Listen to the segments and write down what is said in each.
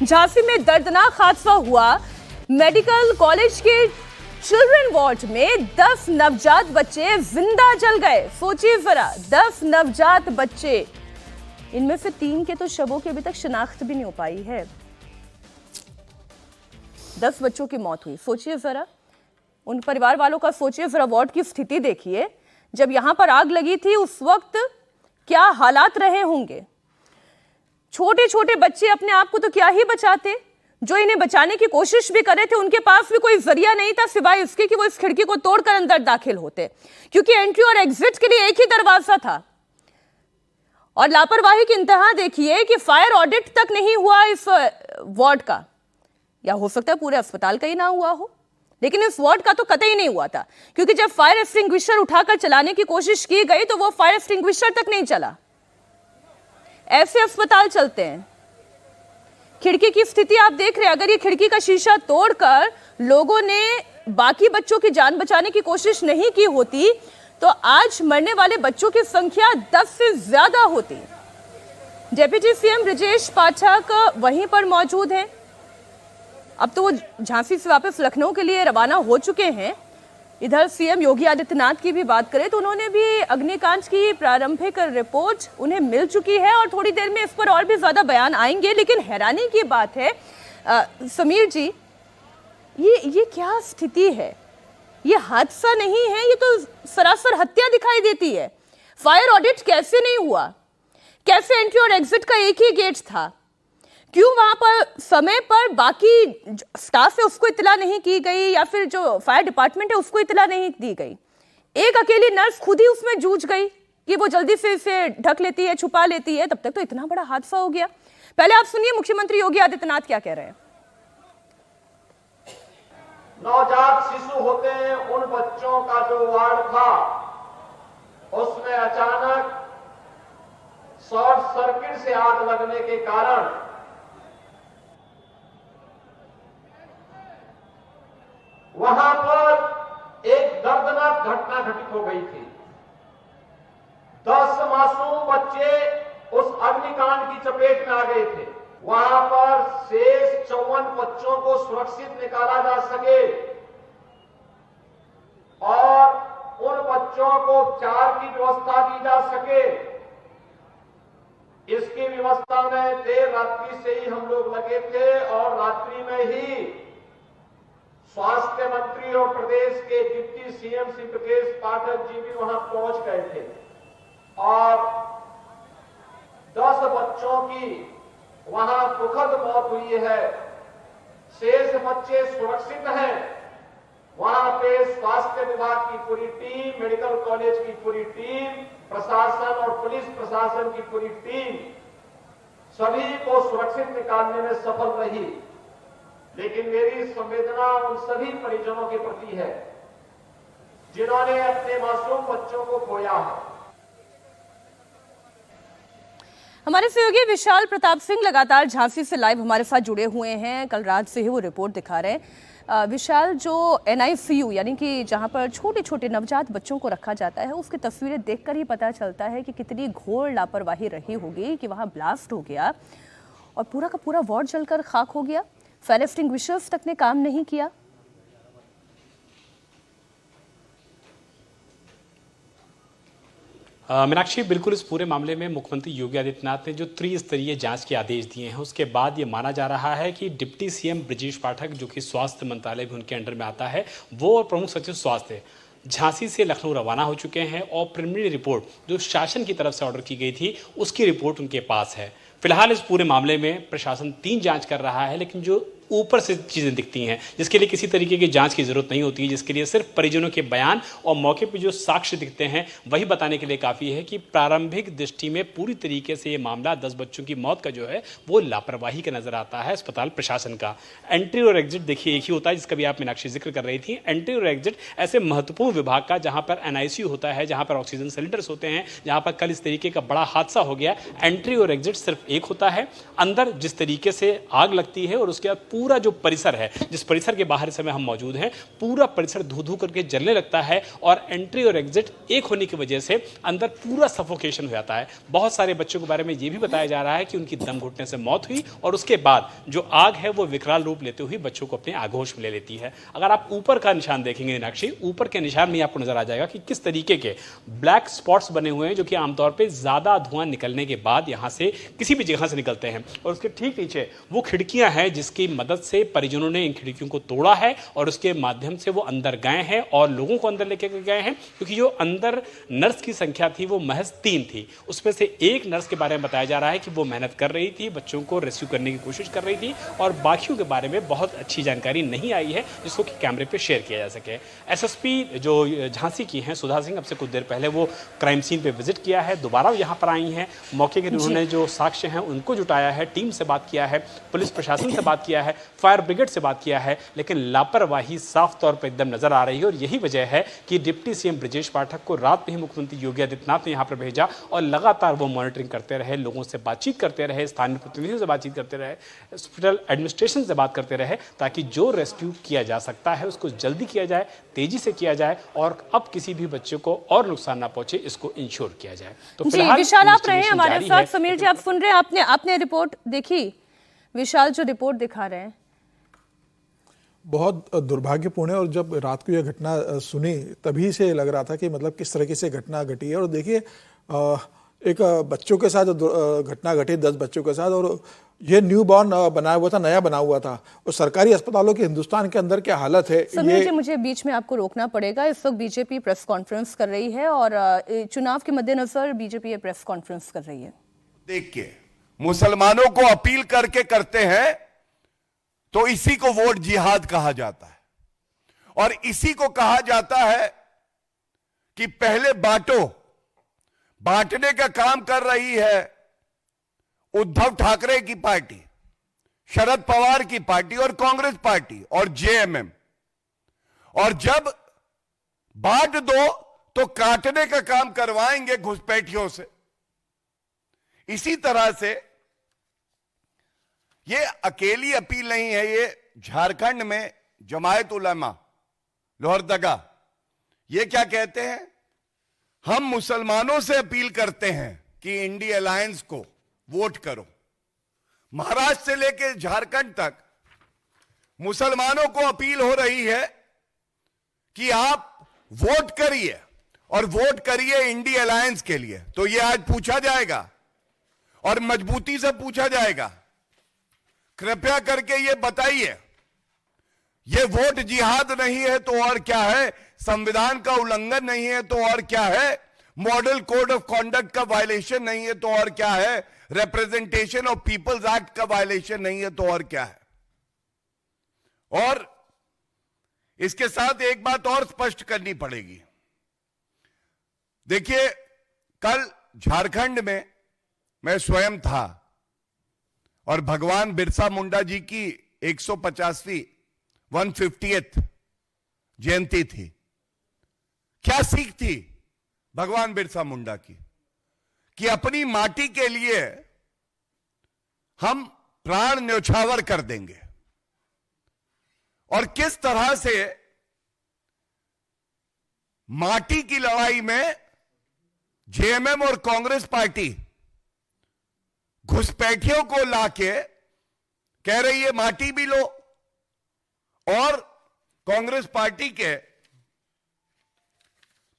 झांसी में दर्दनाक हादसा हुआ। मेडिकल कॉलेज के चिल्ड्रन वार्ड में 10 नवजात बच्चे जिंदा जल गए। सोचिए जरा, 10 नवजात बच्चे, इनमें से 3 के तो शवों की अभी तक शिनाख्त भी नहीं हो पाई है। 10 बच्चों की मौत हुई। सोचिए जरा, उन परिवार वालों का सोचिए जरा, वार्ड की स्थिति देखिए। जब यहां पर आग लगी थी उस वक्त क्या हालात रहे होंगे। छोटे छोटे बच्चे अपने आप को तो क्या ही बचाते, जो इन्हें बचाने की कोशिश भी कर रहे थे उनके पास भी कोई जरिया नहीं था सिवाय इसके कि वो इस खिड़की को तोड़कर अंदर दाखिल होते, क्योंकि एंट्री और एग्जिट के लिए एक ही दरवाजा था। और लापरवाही की इंतहा देखिए कि फायर ऑडिट तक नहीं हुआ इस वार्ड का, या हो सकता है पूरे अस्पताल का ही ना हुआ हो, लेकिन इस वार्ड का तो कतई नहीं हुआ था, क्योंकि जब फायर एक्सटिंग्विशर उठाकर चलाने की कोशिश की गई तो वो फायर एक्सटिंग्विशर तक नहीं चला। ऐसे अस्पताल चलते हैं। खिड़की की स्थिति आप देख रहे हैं, अगर ये खिड़की का शीशा तोड़कर लोगों ने बाकी बच्चों की जान बचाने की कोशिश नहीं की होती तो आज मरने वाले बच्चों की संख्या 10 से ज्यादा होती। डेप्यूटी सीएम ब्रजेश पाठक वहीं पर मौजूद हैं। अब तो वो झांसी से वापस लखनऊ के लिए रवाना हो चुके हैं। इधर सीएम योगी आदित्यनाथ की भी बात करें तो उन्होंने भी अग्निकांड की प्रारंभिक रिपोर्ट उन्हें मिल चुकी है और थोड़ी देर में इस पर और भी ज्यादा बयान आएंगे। लेकिन हैरानी की बात है समीर जी, ये क्या स्थिति है? ये हादसा नहीं है, ये तो सरासर हत्या दिखाई देती है। फायर ऑडिट कैसे नहीं हुआ? कैसे एंट्री और एग्जिट का एक ही गेट था? क्यों वहां पर समय पर बाकी स्टाफ है उसको इत्तला नहीं की गई, या फिर जो फायर डिपार्टमेंट है उसको इत्तला नहीं दी गई? एक अकेली नर्स खुद ही उसमें जूझ गई कि वो जल्दी से इसे ढक लेती है, छुपा लेती है। तब तक तो इतना बड़ा हादसा हो गया। पहले आप सुनिए मुख्यमंत्री योगी आदित्यनाथ क्या कह रहे हैं। नवजात शिशु होते हैं, उन बच्चों का जो वार्ड था उसमें अचानक शॉर्ट सर्किट से आग लगने के कारण वहां पर एक दर्दनाक घटना घटित हो गई थी। 10 मासूम बच्चे उस अग्निकांड की चपेट में आ गए थे। वहां पर शेष 54 बच्चों को सुरक्षित निकाला जा सके और उन बच्चों को उपचार की व्यवस्था दी जा सके, इसकी व्यवस्था में देर रात्रि से ही हम लोग लगे थे और रात्रि में ही स्वास्थ्य मंत्री और प्रदेश के डिप्टी सीएम श्री ब्रजेश पाठक जी भी वहां पहुंच गए थे और 10 बच्चों की वहां दुखद मौत हुई है। शेष बच्चे सुरक्षित हैं। वहां पे स्वास्थ्य विभाग की पूरी टीम, मेडिकल कॉलेज की पूरी टीम, प्रशासन और पुलिस प्रशासन की पूरी टीम सभी को सुरक्षित निकालने में सफल रही। लेकिन मेरी संवेदना उन सभी परिजनों के प्रति है जिन्होंने अपने मासूम बच्चों को खोया है। हमारे सहयोगी विशाल प्रताप सिंह लगातार झांसी से लाइव हमारे साथ जुड़े हुए हैं। कल रात से ही वो रिपोर्ट दिखा रहे हैं। विशाल, जो NICU यानी कि जहां पर छोटे छोटे नवजात बच्चों को रखा जाता है, उसकी तस्वीरें देखकर ही पता चलता है कि कितनी घोर लापरवाही रही होगी कि वहां ब्लास्ट हो गया और पूरा का पूरा वार्ड जलकर खाक हो गया। फायर एक्सटिंग्विशर्स तक ने काम नहीं किया। मीनाक्षी, बिल्कुल इस पूरे मामले में मुख्यमंत्री योगी आदित्यनाथ ने जो त्रिस्तरीय जांच के आदेश दिए हैं उसके बाद ये माना जा रहा है कि डिप्टी सीएम ब्रजेश पाठक, जो कि स्वास्थ्य मंत्रालय भी उनके अंडर में आता है, वो और प्रमुख सचिव स्वास्थ्य झांसी से लखनऊ रवाना हो चुके हैं और प्रिलिमिनरी रिपोर्ट जो शासन की तरफ से ऑर्डर की गई थी उसकी रिपोर्ट उनके पास है। फिलहाल इस पूरे मामले में प्रशासन 3 जांच कर रहा है, लेकिन जो ऊपर से चीज़ें दिखती हैं जिसके लिए किसी तरीके की जांच की जरूरत नहीं होती है, जिसके लिए सिर्फ परिजनों के बयान और मौके पर जो साक्ष्य दिखते हैं वही बताने के लिए काफ़ी है कि प्रारंभिक दृष्टि में पूरी तरीके से ये मामला 10 बच्चों की मौत का जो है वो लापरवाही का नजर आता है अस्पताल प्रशासन का। एंट्री और एग्जिट देखिए एक ही होता है, जिसका भी आप मीनाक्षी जिक्र कर रही थी। एंट्री और एग्जिट ऐसे महत्वपूर्ण विभाग का जहाँ पर NICU होता है, जहाँ पर ऑक्सीजन सिलेंडर्स होते हैं, जहाँ पर कल इस तरीके का बड़ा हादसा हो गया, एंट्री और एग्जिट सिर्फ एक होता है। अंदर जिस तरीके से आग लगती है और उसके बाद पूरा जो परिसर है, जिस परिसर के बाहर इस समय हम मौजूद हैं, पूरा परिसर धू धू करके जलने लगता है और एंट्री और एग्जिट एक होने की वजह से अंदर पूरा सफोकेशन हो जाता है। बहुत सारे बच्चों के बारे में ये भी बताया जा रहा है कि उनकी दम घुटने से मौत हुई और उसके बाद जो आग है वो विकराल रूप लेते हुए बच्चों को अपने आगोश में ले लेती है। अगर आप ऊपर का निशान देखेंगे मीनाक्षी, ऊपर के निशान में आपको नजर आ जाएगा कि किस तरीके के ब्लैक स्पॉट्स बने हुए हैं, जो कि आमतौर पे ज्यादा धुआं निकलने के बाद यहां से किसी भी जगह से निकलते हैं। और उसके ठीक नीचे वो खिड़कियां हैं जिसकी मदद से परिजनों ने इन खिड़कियों को तोड़ा है और उसके माध्यम से वो अंदर गए हैं और लोगों को अंदर लेके गए हैं, क्योंकि जो अंदर नर्स की संख्या थी वो महज 3 थी। उसमें से एक नर्स के बारे में बताया जा रहा है कि वो मेहनत कर रही थी, बच्चों को रेस्क्यू करने की कोशिश कर रही थी और बाकियों के बारे में बहुत अच्छी जानकारी नहीं आई है जिसको कि कैमरे पे शेयर किया जा सके। एसएसपी जो झांसी की हैं सुधा सिंह, अब से कुछ देर पहले वो क्राइम सीन पे विजिट किया है, दोबारा यहाँ पर आई हैं। मौके के उन्होंने जो साक्ष्य हैं उनको जुटाया है, टीम से बात किया है, पुलिस प्रशासन से बात किया है, फायर ब्रिगेड से बात किया है, लेकिन लापरवाही साफ तौर पर एकदम नजर आ रही है। और यही वजह है कि डिप्टी सीएम ब्रजेश पाठक को रात में ही मुख्यमंत्री योगी आदित्यनाथ ने यहाँ पर भेजा और लगातार वो मॉनिटरिंग करते रहे, लोगों से बातचीत करते रहे, स्थानीय प्रतिनिधियों से बातचीत करते रहे, हॉस्पिटल एडमिनिस्ट्रेशन से बात करते रहे, ताकि जो रेस्क्यू किया जा सकता है उसको जल्दी किया जाए, तेजी से किया जाए और अब किसी भी बच्चे को और नुकसान ना पहुंचे इसको इंश्योर किया जाए। तो जी विशाल, आप रहे हमारे साथ। समीर जी, आप सुन रहे हैं, आपने रिपोर्ट देखी? विशाल जो रिपोर्ट दिखा रहे हैं बहुत दुर्भाग्यपूर्ण है। और जब रात को यह घटना सुनी तभी से लग रहा था कि मतलब किस तरीके से घटना घटी है। और देखिए एक बच्चों के साथ घटना घटी, 10 बच्चों के साथ, और ये न्यू बॉर्न बनाया हुआ था, नया बना हुआ था। और सरकारी अस्पतालों के हिंदुस्तान के अंदर क्या हालत है। समीर जी, मुझे बीच में आपको रोकना पड़ेगा। इस वक्त बीजेपी प्रेस कॉन्फ्रेंस कर रही है और चुनाव के मद्देनजर बीजेपी ये प्रेस कॉन्फ्रेंस कर रही है। देख के मुसलमानों को अपील करके करते हैं तो इसी को वोट जिहाद कहा जाता है। और इसी को कहा जाता है कि पहले बांटो, बांटने का काम कर रही है उद्धव ठाकरे की पार्टी, शरद पवार की पार्टी और कांग्रेस पार्टी और जेएमएम। और जब बांट दो तो काटने का काम करवाएंगे घुसपैठियों से। इसी तरह से ये अकेली अपील नहीं है, ये झारखंड में जमायत उलमा लोहरदगा ये क्या कहते हैं, हम मुसलमानों से अपील करते हैं कि इंडिया अलायंस को वोट करो। महाराष्ट्र से लेकर झारखंड तक मुसलमानों को अपील हो रही है कि आप वोट करिए और वोट करिए इंडिया अलायंस के लिए। तो ये आज पूछा जाएगा और मजबूती से पूछा जाएगा, कृपया करके ये बताइए, ये वोट जिहाद नहीं है तो और क्या है, संविधान का उल्लंघन नहीं है तो और क्या है, मॉडल कोड ऑफ कॉन्डक्ट का वायलेशन नहीं है तो और क्या है, रिप्रेजेंटेशन ऑफ पीपल्स एक्ट का वायलेशन नहीं है तो और क्या है। और इसके साथ एक बात और स्पष्ट करनी पड़ेगी। देखिए, कल झारखंड में मैं स्वयं था और भगवान बिरसा मुंडा जी की 150वीं 150th जयंती थी। क्या सीख थी भगवान बिरसा मुंडा की, कि अपनी माटी के लिए हम प्राण न्यौछावर कर देंगे। और किस तरह से माटी की लड़ाई में जेएमएम और कांग्रेस पार्टी घुसपैठियों को लाके कह रही है माटी भी लो, और कांग्रेस पार्टी के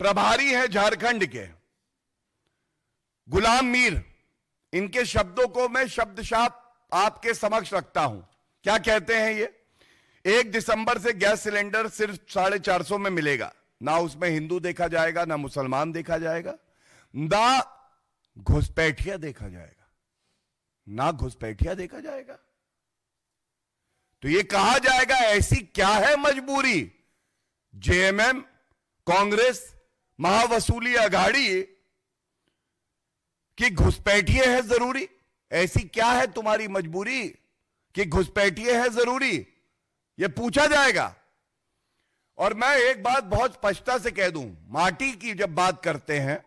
प्रभारी हैं झारखंड के गुलाम मीर, इनके शब्दों को मैं शब्दशाप आपके समक्ष रखता हूं। क्या कहते हैं ये, 1 दिसंबर से गैस सिलेंडर सिर्फ 450 में मिलेगा, ना उसमें हिंदू देखा जाएगा, ना मुसलमान देखा जाएगा, ना घुसपैठिया देखा जाएगा, ना घुसपैठिया देखा जाएगा। तो ये कहा जाएगा ऐसी क्या है मजबूरी, जेएमएम, कांग्रेस, महावसूली अघाड़ी कि घुसपैठिए है जरूरी। ऐसी क्या है तुम्हारी मजबूरी कि घुसपैठिए है जरूरी, ये पूछा जाएगा। और मैं एक बात बहुत स्पष्टता से कह दूं, माटी की जब बात करते हैं,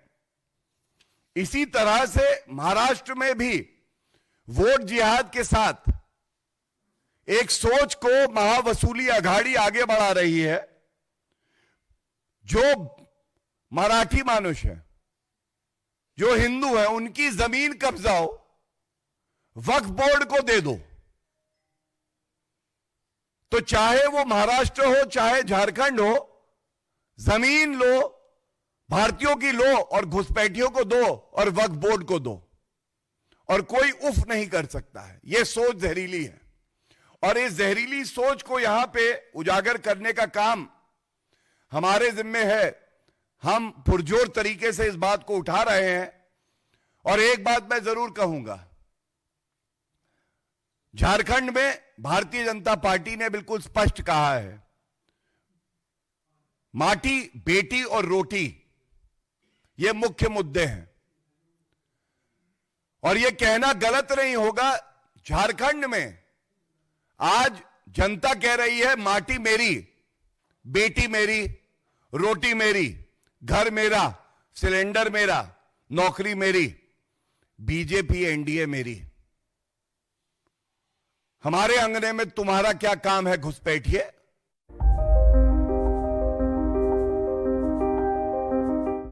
इसी तरह से महाराष्ट्र में भी वोट जिहाद के साथ एक सोच को महावसूली अघाड़ी आगे बढ़ा रही है, जो मराठी मानुष है, जो हिंदू है, उनकी जमीन कब्जाओ, वक्फ बोर्ड को दे दो। तो चाहे वो महाराष्ट्र हो चाहे झारखंड हो, जमीन लो, भारतीयों की लो और घुसपैठियों को दो और वक्फ बोर्ड को दो, और कोई उफ नहीं कर सकता है। यह सोच जहरीली है, और इस जहरीली सोच को यहां पे उजागर करने का काम हमारे जिम्मे है। हम पुरजोर तरीके से इस बात को उठा रहे हैं। और एक बात मैं जरूर कहूंगा, झारखंड में भारतीय जनता पार्टी ने बिल्कुल स्पष्ट कहा है, माटी, बेटी और रोटी ये मुख्य मुद्दे हैं। और यह कहना गलत नहीं होगा, झारखंड में आज जनता कह रही है माटी मेरी, बेटी मेरी, रोटी मेरी, घर मेरा, सिलेंडर मेरा, नौकरी मेरी, बीजेपी एनडीए मेरी। हमारे अंगने में तुम्हारा क्या काम है घुसपैठिए?